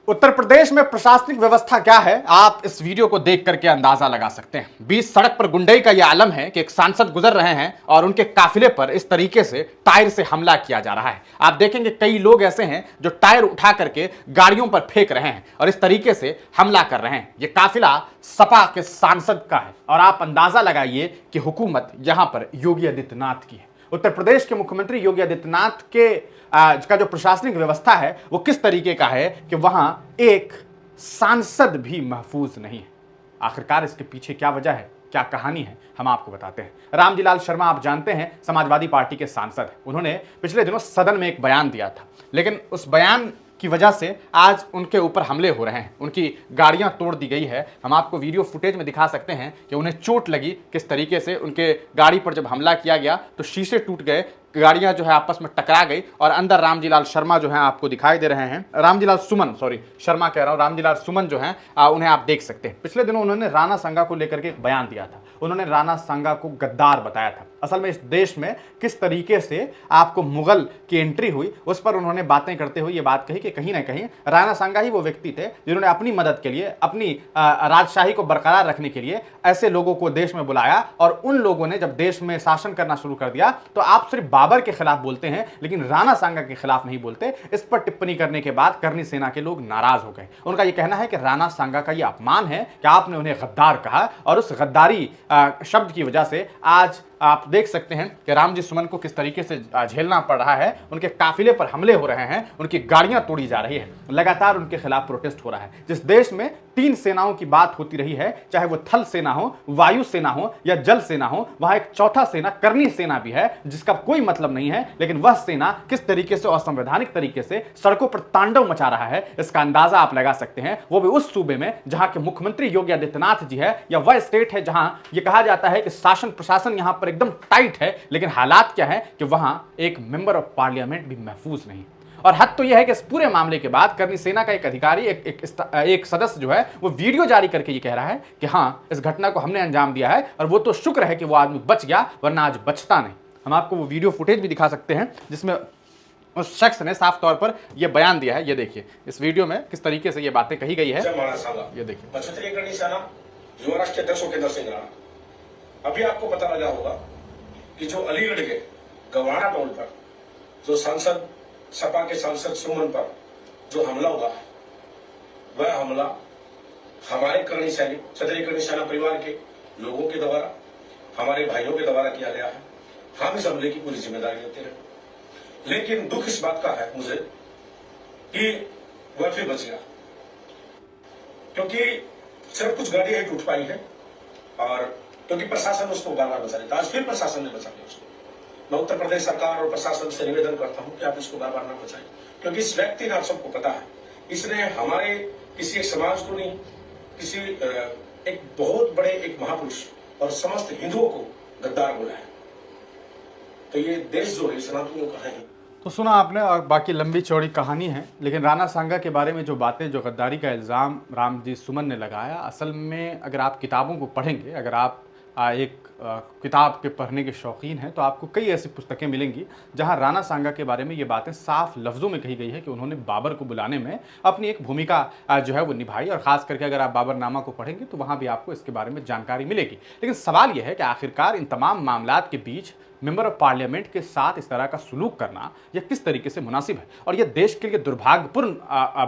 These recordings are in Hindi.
उत्तर प्रदेश में प्रशासनिक व्यवस्था क्या है, आप इस वीडियो को देख करके अंदाजा लगा सकते हैं। बीच सड़क पर गुंडई का यह आलम है कि एक सांसद गुजर रहे हैं और उनके काफिले पर इस तरीके से टायर से हमला किया जा रहा है। आप देखेंगे कई लोग ऐसे हैं जो टायर उठा करके गाड़ियों पर फेंक रहे हैं और इस तरीके से हमला कर रहे हैं। यह काफिला सपा के सांसद का है और आप अंदाजा लगाइए कि हुकूमत यहां पर योगी आदित्यनाथ की है। उत्तर प्रदेश के मुख्यमंत्री योगी आदित्यनाथ के का जो प्रशासनिक व्यवस्था है वो किस तरीके का है कि वहां एक सांसद भी महफूज नहीं है। आखिरकार इसके पीछे क्या वजह है, क्या कहानी है, हम आपको बताते हैं। रामजीलाल शर्मा आप जानते हैं, समाजवादी पार्टी के सांसद हैं। उन्होंने पिछले दिनों सदन में एक बयान दिया था, लेकिन उस बयान की वजह से आज उनके ऊपर हमले हो रहे हैं, उनकी गाड़ियां तोड़ दी गई है। हम आपको वीडियो फुटेज में दिखा सकते हैं कि उन्हें चोट लगी, किस तरीके से उनके गाड़ी पर जब हमला किया गया तो शीशे टूट गए, गाड़ियां जो है आपस में टकरा गई और अंदर रामजीलाल शर्मा जो है आपको दिखाई दे रहे हैं। रामजीलाल सुमन, सॉरी शर्मा कह रहा हूं, रामजीलाल सुमन जो है उन्हें आप देख सकते हैं। पिछले दिनों उन्होंने राणा सांगा को लेकर के एक बयान दिया था। उन्होंने राणा सांगा को गद्दार बताया था। असल में इस देश में किस तरीके से आपको मुगल की एंट्री हुई उस पर उन्होंने बातें करते हुए ये बात कही कि कहीं ना कहीं राणा सांगा ही वो व्यक्ति थे जिन्होंने अपनी मदद के लिए, अपनी राजशाही को बरकरार रखने के लिए ऐसे लोगों को देश में बुलाया और उन लोगों ने जब देश में शासन करना शुरू कर दिया तो आप सिर्फ बाबर के खिलाफ बोलते हैं लेकिन राणा सांगा के खिलाफ नहीं बोलते। इस पर टिप्पणी करने के बाद करनी सेना के लोग नाराज हो गए। उनका यह कहना है कि राणा सांगा का यह अपमान है कि आपने उन्हें गद्दार कहा और उस गद्दारी शब्द की वजह से आज आप देख सकते हैं कि रामजी सुमन को किस तरीके से झेलना पड़ रहा है। उनके काफिले पर हमले हो रहे हैं, उनकी गाड़ियां तोड़ी जा रही है, लगातार उनके खिलाफ प्रोटेस्ट हो रहा है। जिस देश में 3 सेनाओं की बात होती रही है, चाहे वो थल सेना हो, वायु सेना हो या जल सेना हो, वहां एक चौथा सेना करनी सेना भी है जिसका कोई मतलब नहीं है, लेकिन वह सेना किस तरीके से असंवैधानिक तरीके से सड़कों पर तांडव मचा रहा है इसका अंदाजा आप लगा सकते हैं। वो भी उस सूबे में जहां के मुख्यमंत्री योगी आदित्यनाथ जी है, या वह स्टेट है जहां यह कहा जाता है कि शासन प्रशासन यहां पर एकदम टाइट है, लेकिन हालात क्या है कि वहां एक मेंबर ऑफ पार्लियामेंट भी महफूज नहीं। और हद तो यह है कि इस पूरे मामले के बाद करनी सेना का एक अधिकारी, एक सदस्य जो है वो वीडियो जारी करके ये कह रहा है कि हां इस घटना को हमने अंजाम दिया है और वो तो शुक्र है कि वो आदमी बच गया, वरना आज बचता नहीं। हम आपको वो वीडियो फुटेज भी दिखा सकते हैं जिसमें उस शख्स ने साफ तौर पर यह बयान दिया है। ये देखिए इस वीडियो में किस तरीके से ये बातें कही गई है, ये देखिए। अभी आपको पता लगा होगा कि जो अलीगढ़ के गवाड़ा टोल पर जो सांसद, सपा के सांसद सुमन पर जो हमला हुआ, वह हमला हमारे करणी सैनिक, क्षत्रिय करणी सेना परिवार के लोगों के द्वारा, हमारे भाइयों के द्वारा किया गया है। हम इस हमले की पूरी जिम्मेदारी लेते हैं, लेकिन दुख इस बात का है मुझे कि वह फिर बच गया, क्योंकि सिर्फ कुछ गाड़ियां ही टूट पाई है और क्योंकि प्रशासन उसको बार बार बचा लेता। आज फिर प्रशासन ने बचा लिया उसको। मैं उत्तर प्रदेश सरकार और प्रशासन से निवेदन करता हूं कि आप इसको बार बार न बचाएं, क्योंकि इस व्यक्ति ने, आप सबको पता है, इसने हमारे किसी एक समाज को नहीं, किसी एक बहुत बड़े एक महापुरुष और समस्त हिंदुओं को गद्दार बोला है। तो ये देश जो है सनातनियों का है। तो सुना आपने, और बाकी लंबी चौड़ी कहानी है, लेकिन राणा सांगा के बारे में जो बातें, जो गद्दारी का इल्ज़ाम रामजी सुमन ने लगाया, असल में अगर आप किताबों को पढ़ेंगे, अगर आप एक किताब के पढ़ने के शौकीन हैं तो आपको कई ऐसी पुस्तकें मिलेंगी जहां राणा सांगा के बारे में ये बातें साफ लफ्ज़ों में कही गई है कि उन्होंने बाबर को बुलाने में अपनी एक भूमिका जो है वो निभाई। और ख़ास करके अगर आप बाबरनामा को पढ़ेंगे तो वहाँ भी आपको इसके बारे में जानकारी मिलेगी। लेकिन सवाल यह है कि आखिरकार इन तमाम मामलात के बीच मेंबर ऑफ पार्लियामेंट के साथ इस तरह का सलूक करना यह किस तरीके से मुनासिब है। और यह देश के लिए दुर्भाग्यपूर्ण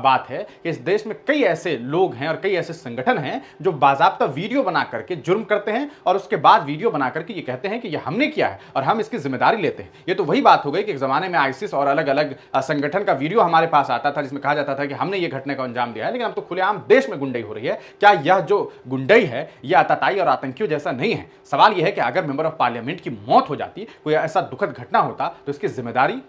बात है कि इस देश में कई ऐसे लोग हैं और कई ऐसे संगठन हैं जो बाज़ाब्ता वीडियो बना करके जुर्म करते हैं और उसके बाद वीडियो बना करके ये कहते हैं कि यह हमने किया है और हम इसकी जिम्मेदारी लेते हैं। ये तो वही बात हो गई कि एक ज़माने में आईसिस और अलग अलग संगठन का वीडियो हमारे पास आता था जिसमें कहा जाता था कि हमने ये घटना को अंजाम दिया है, लेकिन अब तो खुलेआम देश में गुंडई हो रही है। क्या यह जो गुंडई है यह आतताई और आतंकियों जैसा नहीं है? सवाल यह है कि अगर मेंबर ऑफ पार्लियामेंट की मौत हो जाती, कोई ऐसा दुखद घटना होता, तो इसकी जिम्मेदारी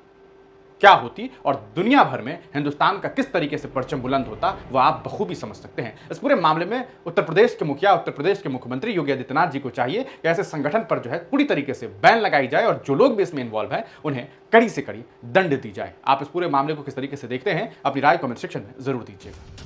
क्या होती और दुनिया भर में हिंदुस्तान का किस तरीके से परचम बुलंद होता, वह आप बखूबी समझ सकते हैं। इस पूरे मामले में उत्तर प्रदेश के मुखिया, उत्तर प्रदेश के मुख्यमंत्री योगी आदित्यनाथ जी को चाहिए कि ऐसे संगठन पर जो है पूरी तरीके से बैन लगाई जाए और जो लोग भी इसमें इन्वॉल्व हैं उन्हें कड़ी से कड़ी दंड दी जाए। आप इस पूरे मामले को किस तरीके से देखते हैं, अपनी राय कमेंट सेक्शन में जरूर दीजिएगा।